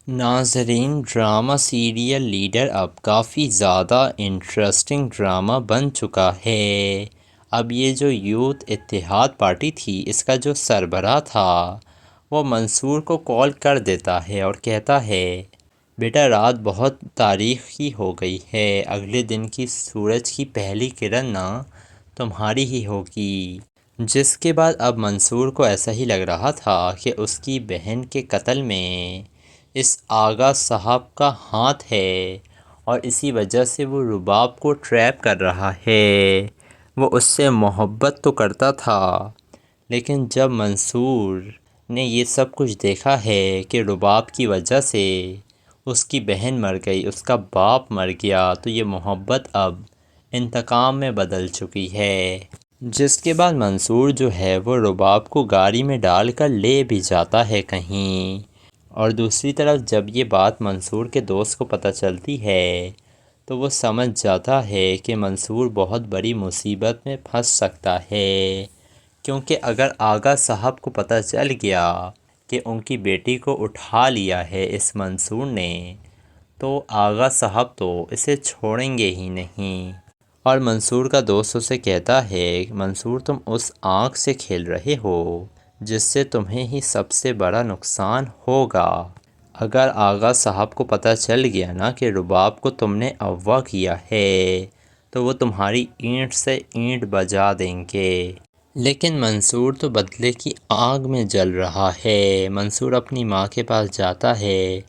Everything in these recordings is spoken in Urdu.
ناظرین، ڈرامہ سیریل لیڈر اب کافی زیادہ انٹرسٹنگ ڈرامہ بن چکا ہے۔ اب یہ جو یوتھ اتحاد پارٹی تھی، اس کا جو سربراہ تھا وہ منصور کو کال کر دیتا ہے اور کہتا ہے، بیٹا رات بہت تاریخی ہو گئی ہے، اگلے دن کی سورج کی پہلی کرن نہ تمہاری ہی ہوگی۔ جس کے بعد اب منصور کو ایسا ہی لگ رہا تھا کہ اس کی بہن کے قتل میں اس آغا صاحب کا ہاتھ ہے اور اسی وجہ سے وہ رباب کو ٹریپ کر رہا ہے۔ وہ اس سے محبت تو کرتا تھا، لیکن جب منصور نے یہ سب کچھ دیکھا ہے کہ رباب کی وجہ سے اس کی بہن مر گئی، اس کا باپ مر گیا، تو یہ محبت اب انتقام میں بدل چکی ہے۔ جس کے بعد منصور جو ہے وہ رباب کو گاڑی میں ڈال کر لے بھی جاتا ہے کہیں، اور دوسری طرف جب یہ بات منصور کے دوست کو پتہ چلتی ہے تو وہ سمجھ جاتا ہے کہ منصور بہت بڑی مصیبت میں پھنس سکتا ہے، کیونکہ اگر آغا صاحب کو پتہ چل گیا کہ ان کی بیٹی کو اٹھا لیا ہے اس منصور نے، تو آغا صاحب تو اسے چھوڑیں گے ہی نہیں۔ اور منصور کا دوست اسے کہتا ہے، منصور تم اس آنکھ سے کھیل رہے ہو جس سے تمہیں ہی سب سے بڑا نقصان ہوگا۔ اگر آغا صاحب کو پتہ چل گیا نا کہ رباب کو تم نے اغوا کیا ہے تو وہ تمہاری اینٹ سے اینٹ بجا دیں گے۔ لیکن منصور تو بدلے کی آگ میں جل رہا ہے۔ منصور اپنی ماں کے پاس جاتا ہے،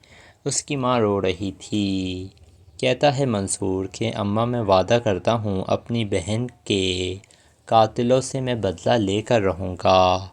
اس کی ماں رو رہی تھی۔ کہتا ہے منصور کہ اماں میں وعدہ کرتا ہوں اپنی بہن کے قاتلوں سے میں بدلہ لے کر رہوں گا۔